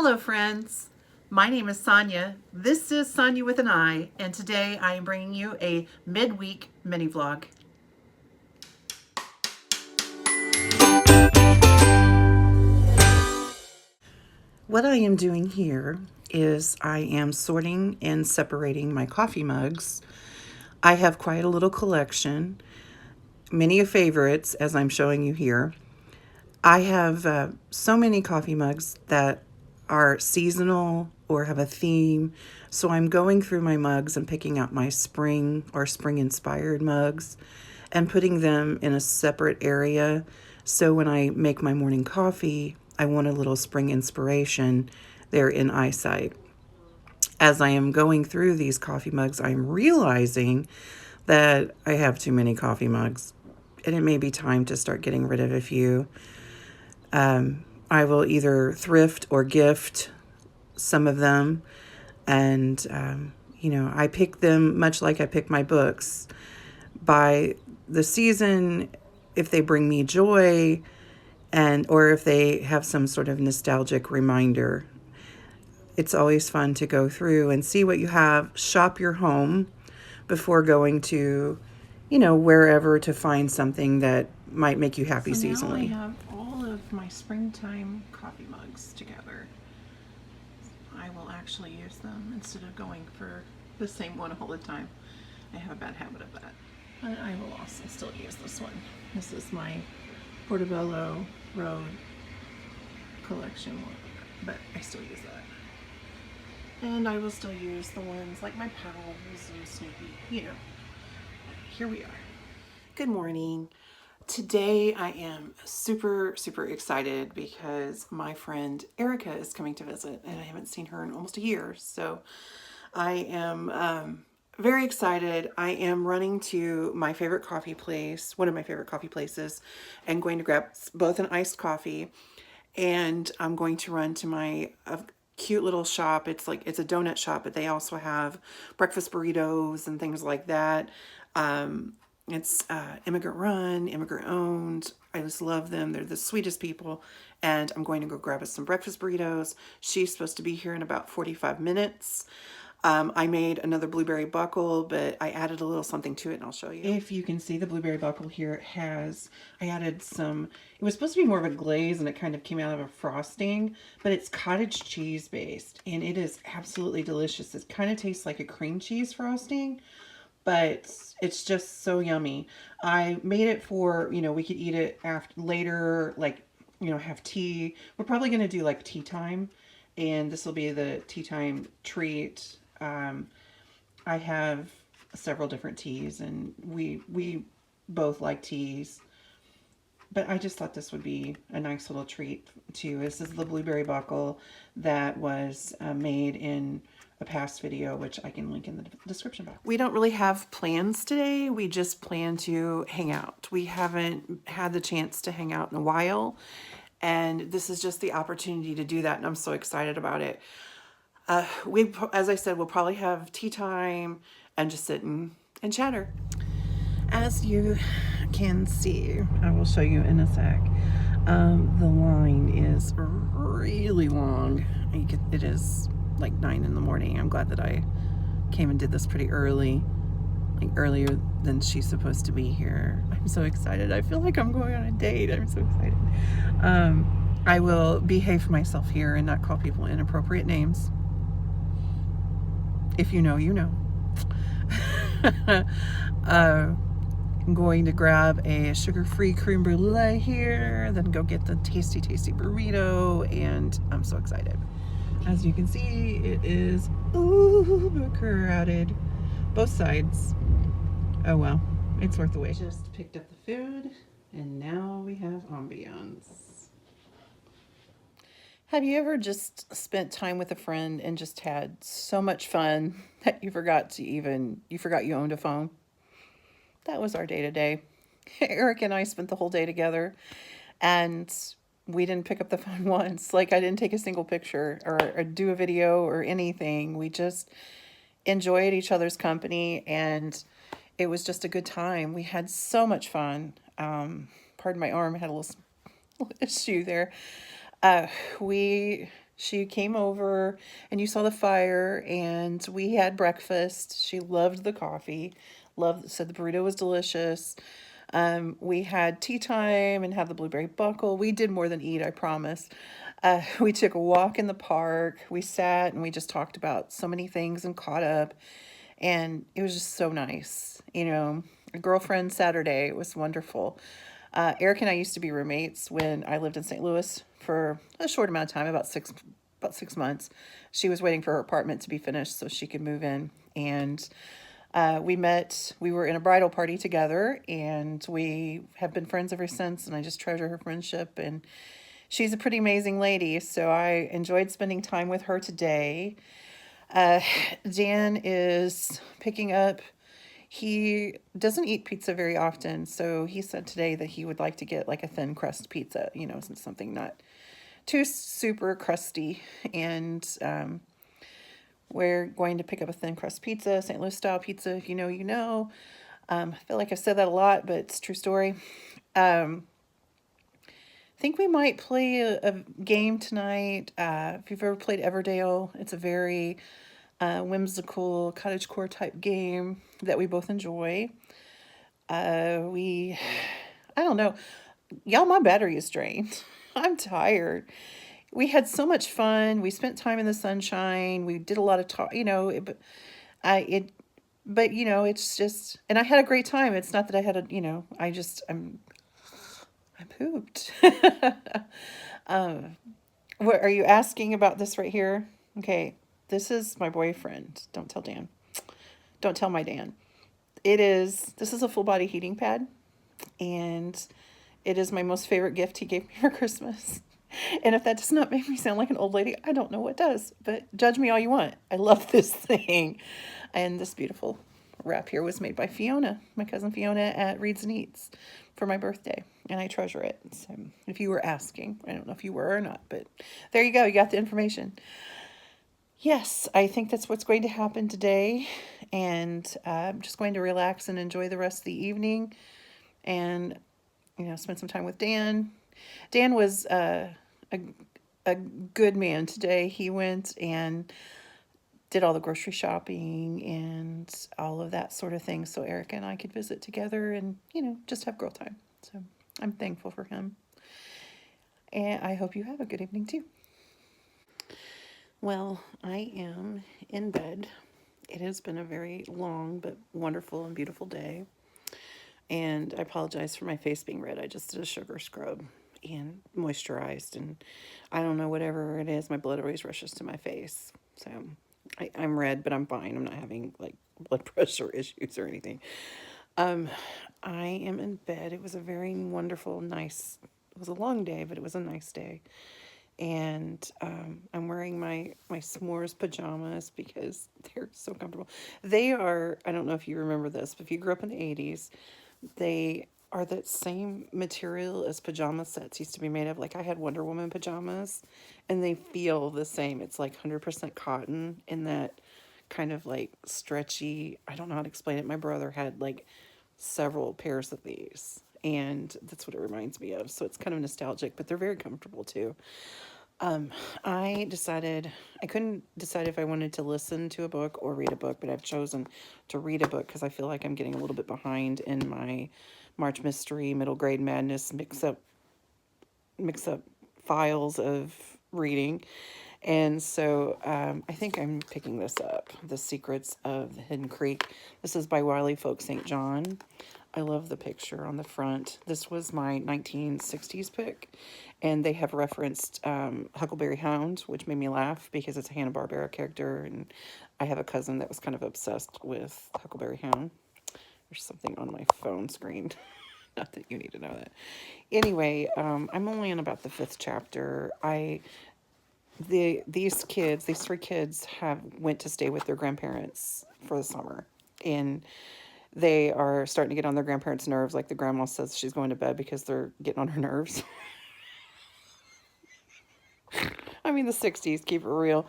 Hello friends, my name is Sonia. This is Sonia with an I, and today I am bringing you a midweek mini vlog. What I am doing here is I am sorting and separating my coffee mugs. I have quite a little collection, many favorites as I'm showing you here. I have so many coffee mugs that are seasonal or have a theme. So I'm going through my mugs and picking out my spring or spring inspired mugs and putting them in a separate area. So when I make my morning coffee, I want a little spring inspiration there in eyesight. As I am going through these coffee mugs, I'm realizing that I have too many coffee mugs and it may be time to start getting rid of a few. I will either thrift or gift some of them. And, I pick them much like I pick my books by the season, if they bring me joy or if they have some sort of nostalgic reminder. It's always fun to go through and see what you have, shop your home before going to, wherever to find something that might make you happy seasonally. Now I have all of my springtime coffee mugs together. I will actually use them instead of going for the same one all the time. I have a bad habit of that. But I will also still use this one. This is my Portobello Road collection one, but I still use that. And I will still use the ones like my Pals and Snoopy, Here we are. Good morning. Today I am super excited because my friend Erica is coming to visit and I haven't seen her in almost a year. So I am very excited. I am running to my favorite coffee place, one of my favorite coffee places, and going to grab both an iced coffee, and I'm going to run to my cute little shop. It's a donut shop, but they also have breakfast burritos and things like that. It's immigrant run, immigrant owned. I just love them. They're the sweetest people. And I'm going to go grab us some breakfast burritos. She's supposed to be here in about 45 minutes. I made another blueberry buckle, but I added a little something to it, and I'll show you. If you can see, the blueberry buckle here I added some, it was supposed to be more of a glaze, and it kind of came out of a frosting, but it's cottage cheese based, and it is absolutely delicious. It kind of tastes like a cream cheese frosting, but it's just so yummy. I made it for, we could eat it later, have tea. We're probably going to do like tea time, and this will be the tea time treat. I have several different teas, and we both like teas, but I just thought this would be a nice little treat too. This is the blueberry buckle that was made in a past video, which I can link in the description box. We don't really have plans today. We just plan to hang out. We haven't had the chance to hang out in a while, and this is just the opportunity to do that, and I'm so excited about it. As I said, we'll probably have tea time and just sit and chatter. As you can see, I will show you in a sec. The line is really long. It is like 9 in the morning. I'm glad that I came and did this pretty early, like earlier than she's supposed to be here. I'm so excited. I feel like I'm going on a date. I'm so excited. I will behave myself here and not call people inappropriate names. If you know, you know. I'm going to grab a sugar-free creme brulee here, then go get the tasty burrito, and I'm so excited. As you can see, it is uber crowded. Both sides. Oh well, it's worth the wait. Just picked up the food, and now we have ambiance. Have you ever just spent time with a friend and just had so much fun that you forgot you owned a phone? That was our day today. Eric and I spent the whole day together, and we didn't pick up the phone once. Like, I didn't take a single picture or do a video or anything. We just enjoyed each other's company, and it was just a good time. We had so much fun. Pardon my arm, I had a little issue there. We She came over and you saw the fire and we had breakfast. She loved the coffee, loved said the burrito was delicious. We had tea time and had the blueberry buckle. We did more than eat, I promise. We took a walk in the park. We sat and we just talked about so many things and caught up. And it was just so nice. You know, a girlfriend Saturday. It was wonderful. Eric and I used to be roommates when I lived in St. Louis for a short amount of time, about 6 months. She was waiting for her apartment to be finished so she could move in, and we met. We were in a bridal party together, and we have been friends ever since. And I just treasure her friendship. And she's a pretty amazing lady, so I enjoyed spending time with her today. Uh, Dan is picking up. He doesn't eat pizza very often, so he said today that he would like to get like a thin crust pizza, you know, something not too super crusty. And we're going to pick up a thin crust pizza, St. Louis style pizza. If you know, you know. I feel like I've said that a lot, but it's a true story. I think we might play a game tonight. If you've ever played Everdale, it's a very whimsical cottagecore type game that we both enjoy. I don't know. Y'all, my battery is drained. I'm tired. We had so much fun. We spent time in the sunshine. We did a lot of talk, you know, it, but you know, it's just, and I had a great time. It's not that I had a, you know, I pooped. What are you asking about this right here? Okay. This is my boyfriend. Don't tell Dan. Don't tell my Dan. This is a full body heating pad, and it is my most favorite gift he gave me for Christmas. And if that does not make me sound like an old lady, I don't know what does. But judge me all you want. I love this thing. And this beautiful wrap here was made by Fiona, my cousin Fiona at Reads and Eats for my birthday. And I treasure it. So if you were asking, I don't know if you were or not, but there you go. You got the information. Yes, I think that's what's going to happen today. And I'm just going to relax and enjoy the rest of the evening and, you know, spend some time with Dan. Dan was a, a good man today. He went and did all the grocery shopping and all of that sort of thing so Erica and I could visit together and, you know, just have girl time. So I'm thankful for him. And I hope you have a good evening too. Well, I am in bed. It has been a very long but wonderful and beautiful day. And I apologize for my face being red. I just did a sugar scrub and moisturized, and I don't know, whatever it is, my blood always rushes to my face. So I'm red, but I'm fine. I'm not having like blood pressure issues or anything. Um, I am in bed. It was a very wonderful, nice, it was a long day, but it was a nice day. And I'm wearing my s'mores pajamas because they're so comfortable. They are, I don't know if you remember this, but if you grew up in the 80s, they are that same material as pajama sets used to be made of. Like I had Wonder Woman pajamas, and they feel the same. It's like 100% cotton in that kind of like stretchy. I don't know how to explain it. My brother had like several pairs of these, and that's what it reminds me of. So it's kind of nostalgic, but they're very comfortable too. Um, I decided I couldn't decide if I wanted to listen to a book or read a book, but I've chosen to read a book because I feel like I'm getting a little bit behind in my March Mystery, Middle Grade Madness mix up files of reading. And so I think I'm picking this up, The Secrets of the Hidden Creek. This is by Wiley Folk St. John. I love the picture on the front. This was my 1960s pick, and they have referenced Huckleberry Hound, which made me laugh because it's a Hanna-Barbera character, and I have a cousin that was kind of obsessed with Huckleberry Hound. There's something on my phone screen. Not that you need to know that. Anyway, I'm only in about the fifth chapter. These three kids have went to stay with their grandparents for the summer, and they are starting to get on their grandparents' nerves. Like the grandma says she's going to bed because they're getting on her nerves. I mean, the 60s, keep it real.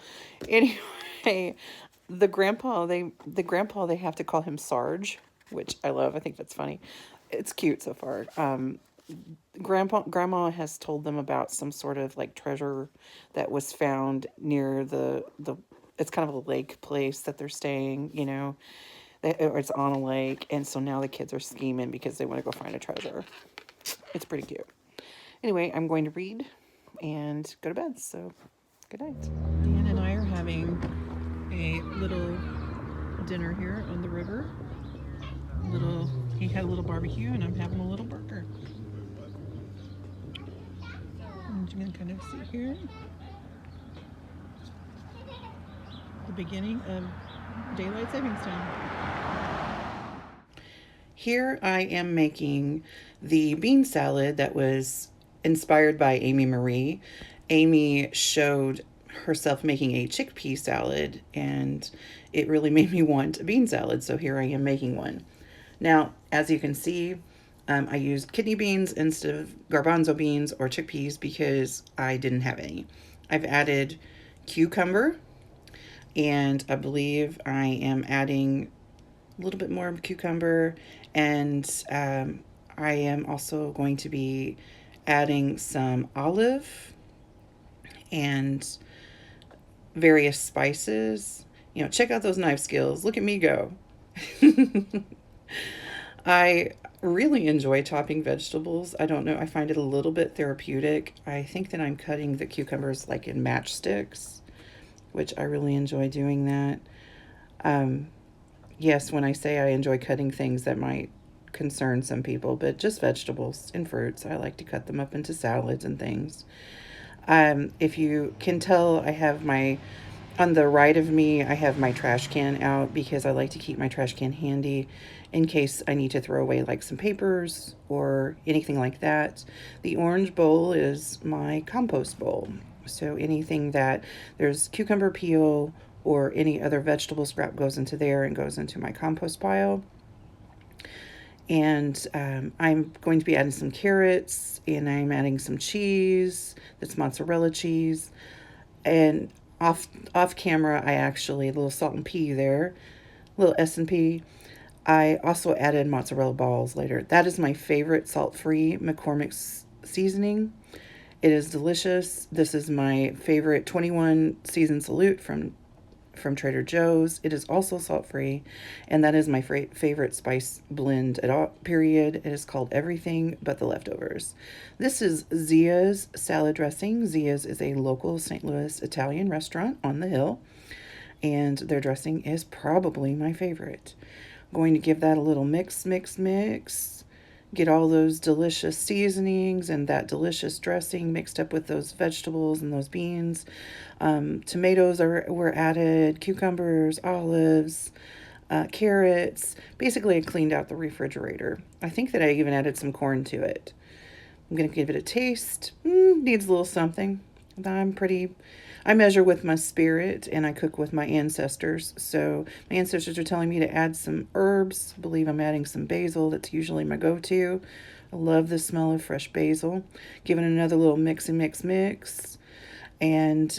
Anyway, the grandpa they have to call him Sarge, which I love. I think that's funny. It's cute so far. Grandma has told them about some sort of like treasure that was found near the it's kind of a lake place that they're staying, you know, or it's on a lake, and so now the kids are scheming because they want to go find a treasure. It's pretty cute. Anyway, I'm going to read and go to bed. So, good night. Dan and I are having a little dinner here on the river. He had a little barbecue, and I'm having a little burger. And you can kind of see here the beginning of daylight savings time. Here I am making the bean salad that was inspired by Amy Marie. Amy showed herself making a chickpea salad, and it really made me want a bean salad, so here I am making one. Now, as you can see, I used kidney beans instead of garbanzo beans or chickpeas because I didn't have any. I've added cucumber, and I believe I am adding a little bit more cucumber, and I am also going to be adding some olive and various spices. You know, check out those knife skills. Look at me go. I really enjoy chopping vegetables. I don't know, I find it a little bit therapeutic. I think that I'm cutting the cucumbers like in matchsticks, which I really enjoy doing that. Um, yes, when I say I enjoy cutting things that might concern some people, but just vegetables and fruits. I like to cut them up into salads and things. If you can tell, I have on the right of me, I have my trash can out because I like to keep my trash can handy in case I need to throw away like some papers or anything like that. The orange bowl is my compost bowl. So anything that there's cucumber peel or any other vegetable scrap goes into there and goes into my compost pile. And I'm going to be adding some carrots, and I'm adding some cheese. That's mozzarella cheese. And off camera, I actually a little salt and pea there, a little S&P. I also added mozzarella balls later. That is my favorite salt-free McCormick's seasoning. It is delicious. This is my favorite 21 season salute from Trader Joe's. It is also salt-free, and that is my favorite spice blend at all, period. It is called Everything But the Leftovers. This is Zia's salad dressing. Zia's is a local St. Louis Italian restaurant on the hill, and their dressing is probably my favorite. I'm going to give that a little mix. Get all those delicious seasonings and that delicious dressing mixed up with those vegetables and those beans. Tomatoes were added, cucumbers, olives, carrots. Basically, I cleaned out the refrigerator. I think that I even added some corn to it. I'm going to give it a taste. Needs a little something. I measure with my spirit and I cook with my ancestors. So my ancestors are telling me to add some herbs. I believe I'm adding some basil. That's usually my go-to. I love the smell of fresh basil. Giving it another little mix. And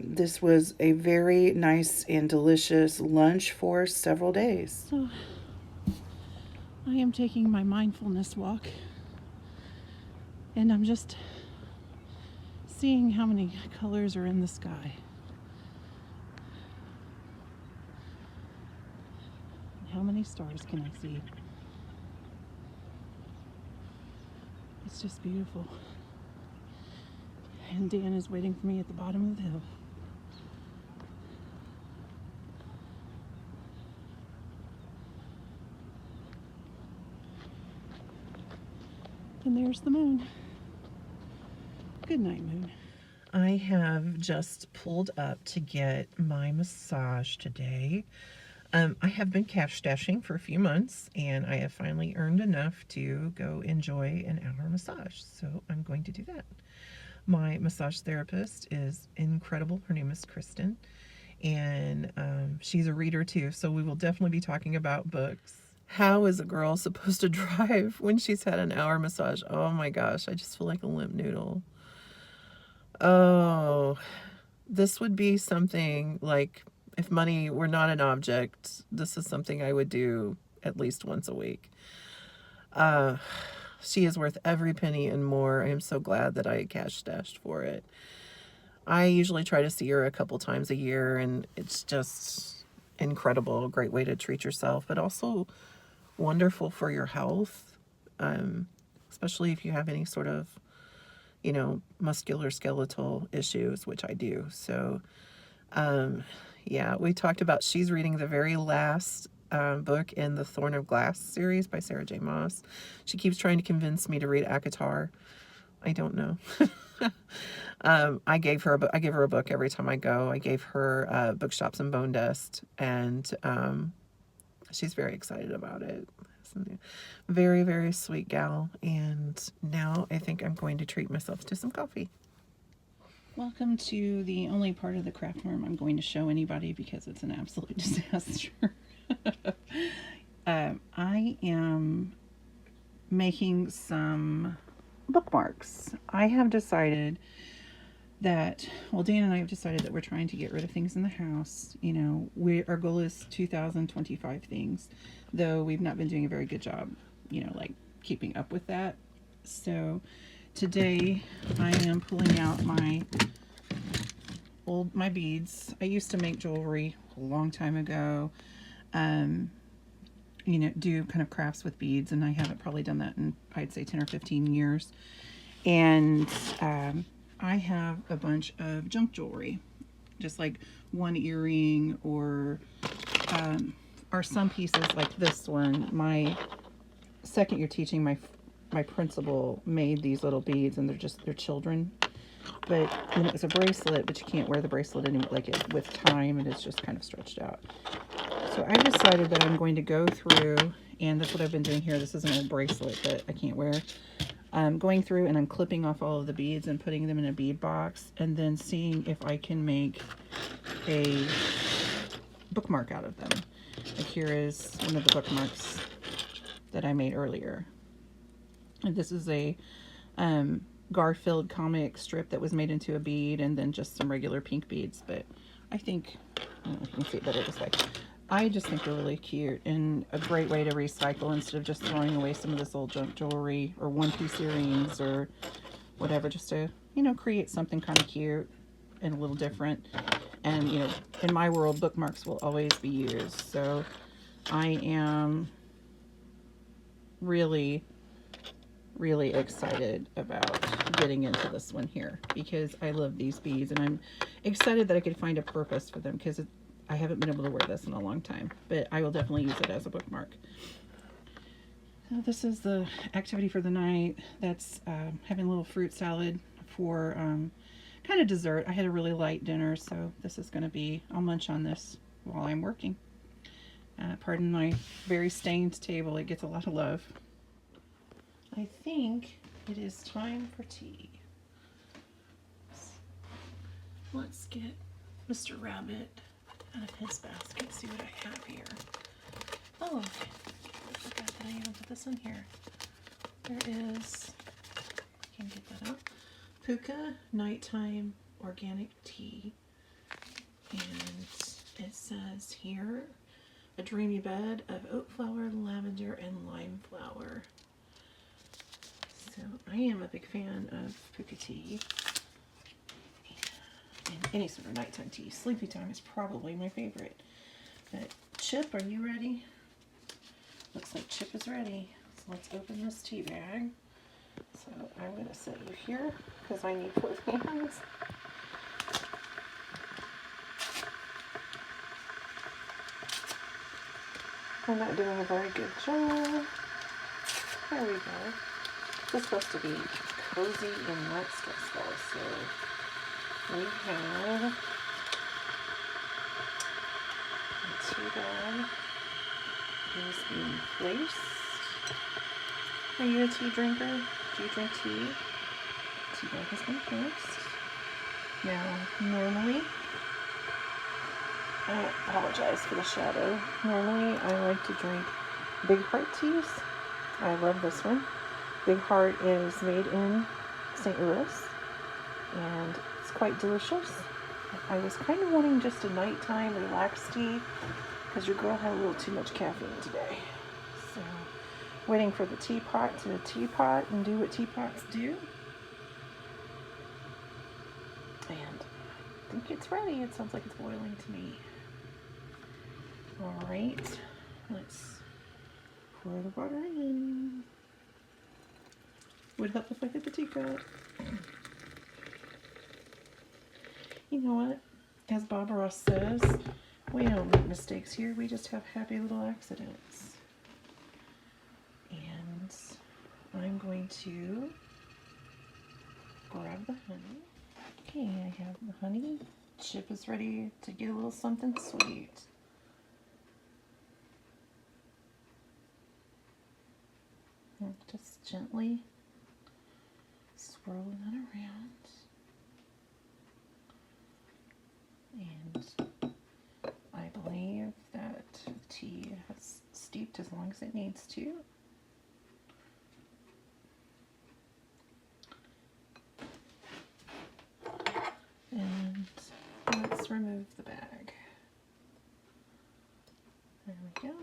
this was a very nice and delicious lunch for several days. So I am taking my mindfulness walk, and I'm just seeing how many colors are in the sky. How many stars can I see? It's just beautiful. And Dan is waiting for me at the bottom of the hill. And there's the moon. Good night, moon. I have just pulled up to get my massage today. I have been cash stashing for a few months, and I have finally earned enough to go enjoy an hour massage. So I'm going to do that. My massage therapist is incredible. Her name is Kristen, and she's a reader too. So we will definitely be talking about books. How is a girl supposed to drive when she's had an hour massage? Oh my gosh, I just feel like a limp noodle. Oh, this would be something like, if money were not an object, this is something I would do at least once a week. she is worth every penny and more. I am so glad that I cash stashed for it. I usually try to see her a couple times a year, and it's just incredible. Great way to treat yourself, but also wonderful for your health, especially if you have any sort of, muscular skeletal issues, which I do. So, yeah, we talked about she's reading the very last book in the Thorn of Glass series by Sarah J. Maas. She keeps trying to convince me to read Akatar. I don't know. I gave her a book every time I go. I gave her Bookshops and Bone Dust, and she's very excited about it. Very, very sweet gal. And now I think I'm going to treat myself to some coffee. Welcome to the only part of the craft room I'm going to show anybody because it's an absolute disaster. I am making some bookmarks. I have decided that, Dan and I have decided that we're trying to get rid of things in the house. Our goal is 2025 things, though we've not been doing a very good job, like keeping up with that. So today I am pulling out my beads. I used to make jewelry a long time ago. Do kind of crafts with beads, and I haven't probably done that in, I'd say, 10 or 15 years. And I have a bunch of junk jewelry, just like one earring or some pieces like this one. My second year teaching, my principal made these little beads, and they're children. But it's a bracelet, but you can't wear the bracelet anymore, with time, and it's just kind of stretched out. So I decided that I'm going to go through, and that's what I've been doing here. This is an old bracelet that I can't wear. I'm going through and I'm clipping off all of the beads and putting them in a bead box, and then seeing if I can make a bookmark out of them. Like, here is one of the bookmarks that I made earlier. And this is a Garfield comic strip that was made into a bead, and then just some regular pink beads. But I think, I don't know if you can see it better this way. I just think they're really cute and a great way to recycle instead of just throwing away some of this old junk jewelry or one-piece earrings or whatever, just to, create something kind of cute and a little different. And, in my world, bookmarks will always be used. So I am really, really excited about getting into this one here because I love these beads, and I'm excited that I could find a purpose for them because I haven't been able to wear this in a long time, but I will definitely use it as a bookmark. So this is the activity for the night. That's having a little fruit salad for kind of dessert. I had a really light dinner, so this is going to be, I'll munch on this while I'm working. Pardon my very stained table. It gets a lot of love. I think it is time for tea. Let's get Mr. Rabbit out of his basket, see what I have here. Oh, I forgot that I even put this in here. There is, can you get that out? Puka Nighttime Organic Tea. And it says here, a dreamy bed of oat flower, lavender, and lime flower. So I am a big fan of Puka tea. And any sort of nighttime tea. Sleepy time is probably my favorite. But Chip, are you ready? Looks like Chip is ready. So let's open this tea bag. So I'm going to set you here because I need both hands. I'm not doing a very good job. There we go. This is supposed to be cozy and not stressful. So we have the tea bag is being placed. Are you a tea drinker? Do you drink tea? Tea bag has been placed. Now, normally, I apologize for the shadow. Normally, I like to drink Big Heart teas. I love this one. Big Heart is made in St. Louis, and it's quite delicious. I was kind of wanting just a nighttime relaxed tea because your girl had a little too much caffeine today. So Waiting for the teapot to teapot and do what teapots do. And I think it's ready. It sounds like it's boiling to me. All right, let's pour the water in. Would help if I hit the teacup. You know what? As Bob Ross says, we don't make mistakes here. We just have happy little accidents. And I'm going to grab the honey. Okay, I have the honey. Chip is ready to get a little something sweet. And just gently swirling that around. And I believe that the tea has steeped as long as it needs to. And let's remove the bag. There we go.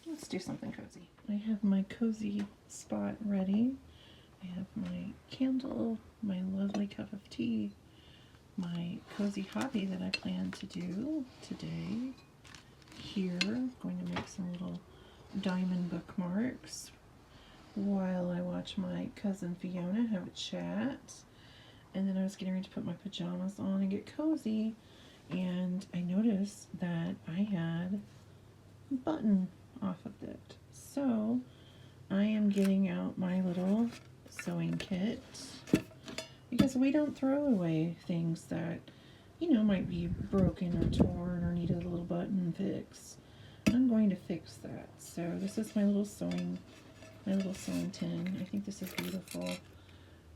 Let's do something cozy. I have my cozy spot ready. I have my candle, my lovely cup of tea, my cozy hobby that I plan to do today. Here, I'm going to make some little diamond bookmarks while I watch my cousin Fiona have a chat. And then I was getting ready to put my pajamas on and get cozy, and I noticed that I had a button off of it. So I am getting out my little sewing kit because we don't throw away things that, you know, might be broken or torn or need a little button fix. I'm going to fix that. So this is my little sewing tin. I think this is beautiful.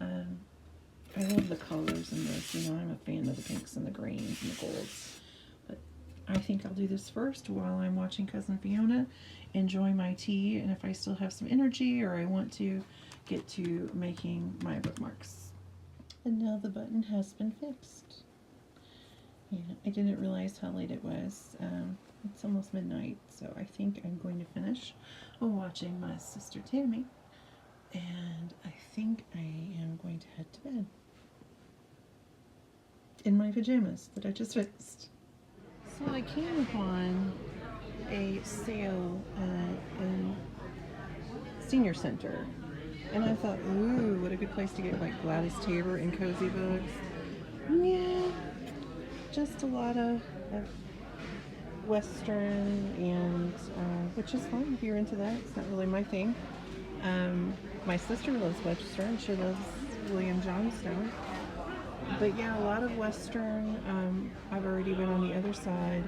I love the colors in this. You know, I'm a fan of the pinks and the greens and the golds. But I think I'll do this first while I'm watching Cousin Fiona, enjoy my tea, and if I still have some energy or I want to get to making my bookmarks. And now the button has been fixed. Yeah, I didn't realize how late it was. It's almost midnight, so I think I'm going to finish watching my sister Tammy, and I think I am going to head to bed in my pajamas that I just fixed. So I came upon a sale at a senior center, and I thought, ooh, what a good place to get like Gladys Tabor and cozy books. Yeah, just a lot of Western, and which is fine if you're into that. It's not really my thing. My sister loves Western. She loves William Johnstone. But yeah, a lot of Western. I've already been on the other side,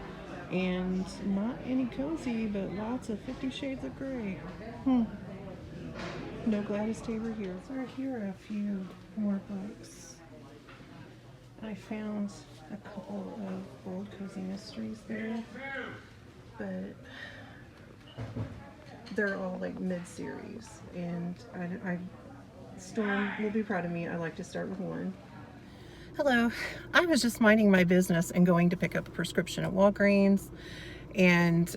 and not any cozy, but lots of 50 Shades of Grey. No Gladys Tabor here. So here are a few more books. I found a couple of old cozy mysteries there, but they're all like mid-series, and Storm will be proud of me. I like to start with one. Hello, I was just minding my business and going to pick up a prescription at Walgreens and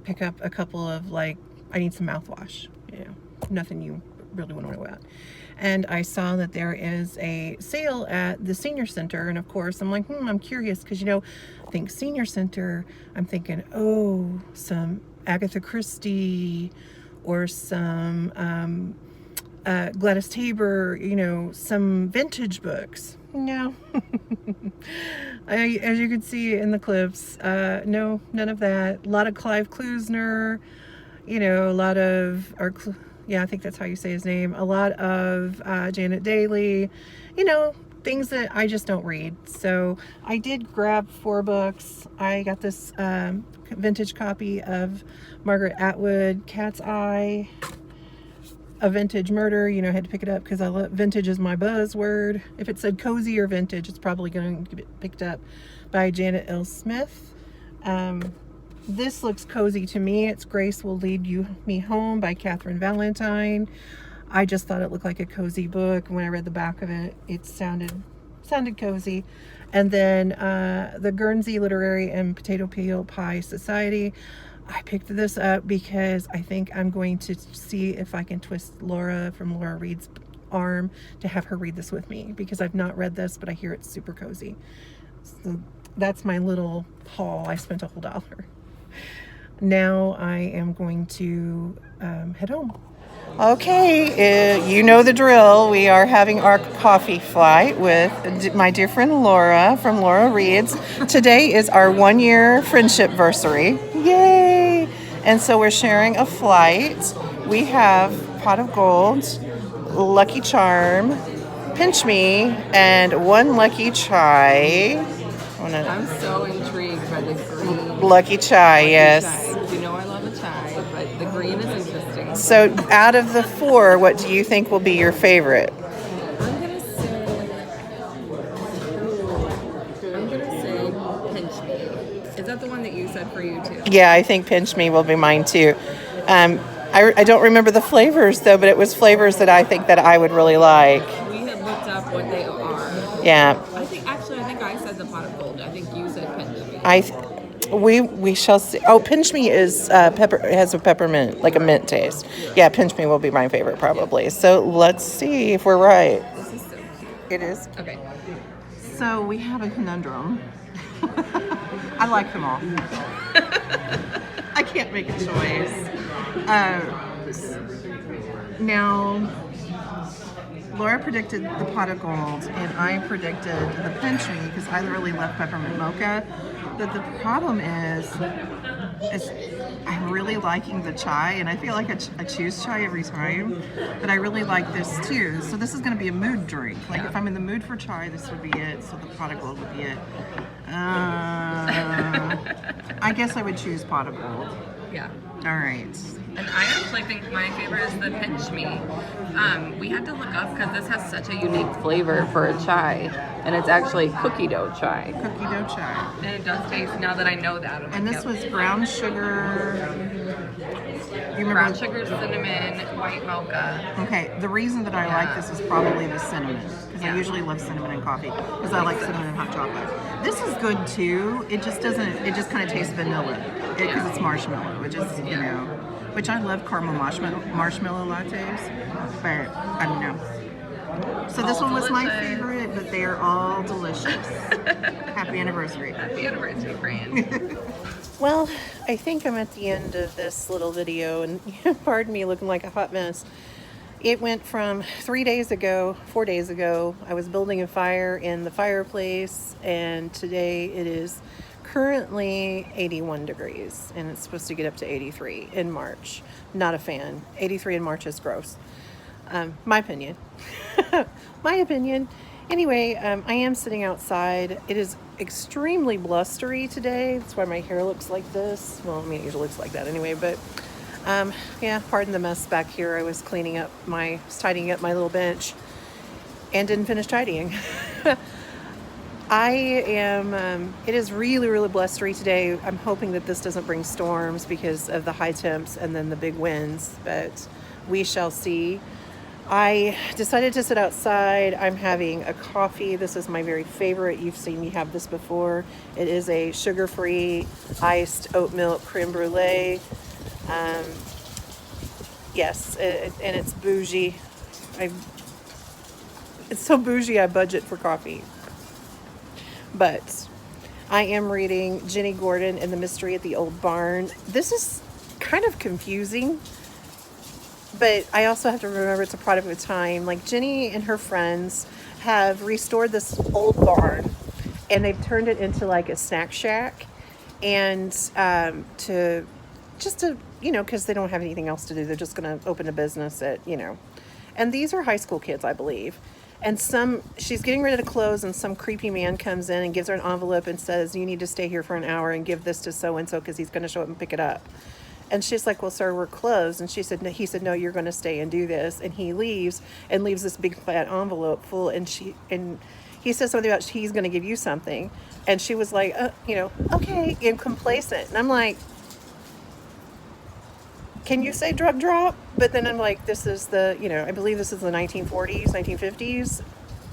pick up a couple of, like, I need some mouthwash, you know, nothing you really want to know about. And I saw that there is a sale at the senior center, and of course I'm like, I'm curious, because, you know, I think senior center, I'm thinking, oh, some Agatha Christie or some Gladys Tabor, you know, some vintage books. No. As you can see in the clips, no, none of that. A lot of Clive Klusner, you know, a lot of, yeah, I think that's how you say his name. A lot of Janet Daly, you know, things that I just don't read. So I did grab 4 books. I got this vintage copy of Margaret Atwood, Cat's Eye, A Vintage Murder. You know, I had to pick it up because vintage is my buzzword. If it said cozy or vintage, it's probably going to get picked up, by Janet L. Smith. This looks cozy to me. It's Grace Will Lead Me Home by Catherine Valentine. I just thought it looked like a cozy book. When I read the back of it, it sounded sounded cozy. And then the Guernsey Literary and Potato Peel Pie Society. I picked this up because I think I'm going to see if I can twist Laura from Laura Reed's arm to have her read this with me, because I've not read this, but I hear it's super cozy. So that's my little haul. I spent a whole $1. Now I am going to head home. Okay, you know the drill. We are having our coffee flight with my dear friend Laura from Laura Reed's. Today is our 1-year friendship versary. Yay! And so we're sharing a flight. We have Pot of Gold, Lucky Charm, Pinch Me, and One Lucky Chai. I'm so intrigued by the green. Lucky Chai, yes. Chai. You know I love a chai, but the green is interesting. So out of the 4, what do you think will be your favorite? I'm gonna say Pinch Me. Is that the one that you said for you too? Yeah, I think Pinch Me will be mine too. I don't remember the flavors though, but it was flavors that I think that I would really like. We had looked up what they are. Yeah. I think I said the Pot of Gold. I think you said Pinch Me. We shall see. Oh, Pinch Me is pepper. It has a peppermint, like a mint taste. Yeah, Pinch Me will be my favorite probably. So let's see if we're right. This is so cute. It is. Okay. So we have a conundrum. I like them all. I can't make a choice. Now, Laura predicted the Pot of Gold, and I predicted the Pinch Me because I really love peppermint mocha. But the problem is I'm really liking the chai, and I feel like I choose chai every time, but I really like this too. So this is going to be a mood drink. Like if I'm in the mood for chai, this would be it. So the Pot of Gold would be it. I guess I would choose Pot of Gold. Yeah. All right. And I actually think my favorite is the Pinch Me. We had to look up because this has such a unique flavor for a chai, and it's actually cookie dough chai. Cookie dough chai. And it does taste, now that I know that. And this was brown sugar. You remember? Brown sugar, cinnamon, white mocha. Okay, the reason that I like this is probably the cinnamon, because I usually love cinnamon in coffee, because I like cinnamon in hot chocolate. This is good too. It just doesn't. It just kind of tastes vanilla, because it's marshmallow, which is which I love caramel marshmallow lattes, but I don't know. So this one was my favorite, but they are all delicious. Happy anniversary. Happy anniversary, friend. Well, I think I'm at the end of this little video, and pardon me looking like a hot mess. It went from 4 days ago, I was building a fire in the fireplace, and today it is currently 81 degrees, and it's supposed to get up to 83 in March. Not a fan. 83 in March is gross. My opinion. My opinion. Anyway, I am sitting outside. It is extremely blustery today. That's why my hair looks like this. Well, I mean, it usually looks like that anyway, but yeah, pardon the mess back here. I was tidying up my little bench and didn't finish tidying. It is really, really blustery today. I'm hoping that this doesn't bring storms because of the high temps and then the big winds, but we shall see. I decided to sit outside. I'm having a coffee. This is my very favorite. You've seen me have this before. It is a sugar-free iced oat milk creme brulee. Yes, and it's bougie. It's so bougie I budget for coffee. But I am reading Jenny Gordon and the Mystery at the Old Barn. This is kind of confusing, but I also have to remember it's a product of time. Like, Jenny and her friends have restored this old barn, and they've turned it into like a snack shack, and to because they don't have anything else to do, they're just going to open a business and these are high school kids, I believe. And she's getting ready to close, and some creepy man comes in and gives her an envelope and says, "You need to stay here for an hour and give this to so-and-so because he's going to show up and pick it up." And she's like, "Well, sir, we're closed." And he said, "No, you're going to stay and do this." And he leaves and leaves this big flat envelope full. And he says something about he's going to give you something. And she was like, okay, and complacent. And I'm like, can you say drug drop? But then I'm like, this is I believe this is the 1940s, 1950s.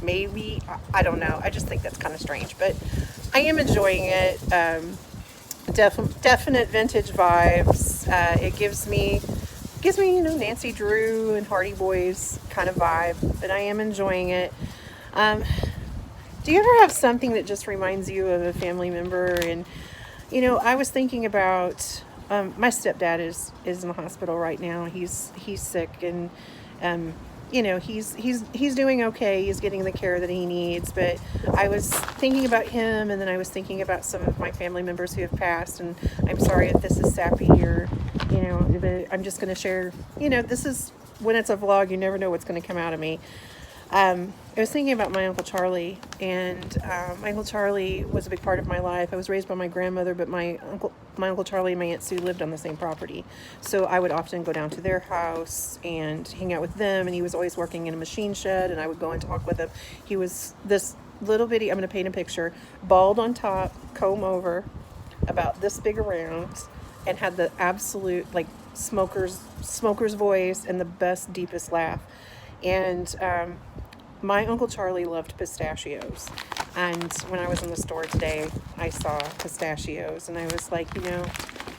maybe. I don't know. I just think that's kind of strange, but I am enjoying it. Definite vintage vibes. It gives me, you know, Nancy Drew and Hardy Boys kind of vibe, but I am enjoying it. Um, do you ever have something that just reminds you of a family member? And you know, I was thinking about my stepdad is in the hospital right now. He's sick, and um, you know, he's doing okay. He's getting the care that he needs. But I was thinking about him, and then I was thinking about some of my family members who have passed. And I'm sorry if this is sappy, or you know, but I'm just going to share. You know, this is when it's a vlog. You never know what's going to come out of me. I was thinking about my Uncle Charlie, and my Uncle Charlie was a big part of my life. I was raised by my grandmother, but my Uncle Charlie and my Aunt Sue lived on the same property. So I would often go down to their house and hang out with them, and he was always working in a machine shed, and I would go and talk with him. He was this little bitty, I'm going to paint a picture, bald on top, comb over, about this big around, and had the absolute, like, smoker's voice and the best, deepest laugh. And my Uncle Charlie loved pistachios. And when I was in the store today, I saw pistachios, and I was like, you know,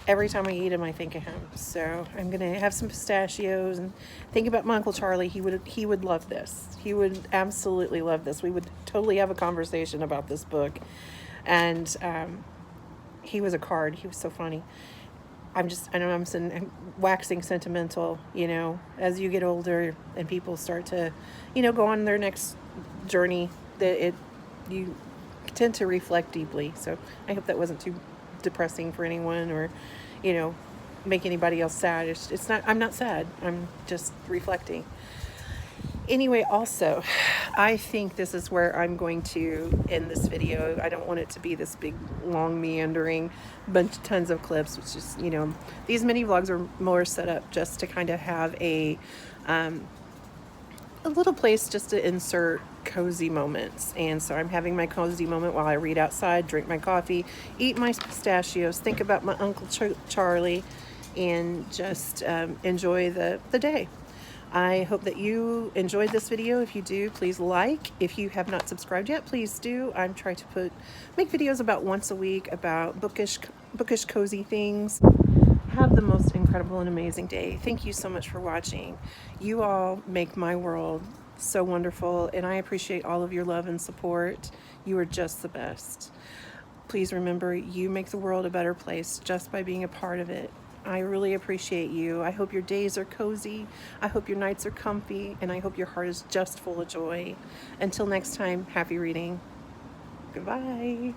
every time I eat them, I think of him. So I'm gonna have some pistachios and think about my Uncle Charlie. He would love this. He would absolutely love this. We would totally have a conversation about this book. And he was a card. He was so funny. I know I'm waxing sentimental, you know, as you get older and people start to, you know, go on their next journey, you tend to reflect deeply. So I hope that wasn't too depressing for anyone, or, you know, make anybody else sad. It's not, I'm not sad. I'm just reflecting. Anyway, also, I think this is where I'm going to end this video. I don't want it to be this big, long, meandering tons of clips, which is, you know, these mini vlogs are more set up just to kind of have a little place just to insert cozy moments. And so I'm having my cozy moment while I read outside, drink my coffee, eat my pistachios, think about my Uncle Charlie, and just enjoy the day. I hope that you enjoyed this video. If you do, please like. If you have not subscribed yet, please do. I'm trying to make videos about once a week about bookish cozy things. Have the most incredible and amazing day. Thank you so much for watching. You all make my world so wonderful, and I appreciate all of your love and support. You are just the best. Please remember, you make the world a better place just by being a part of it. I really appreciate you. I hope your days are cozy. I hope your nights are comfy, and I hope your heart is just full of joy. Until next time, happy reading. Goodbye.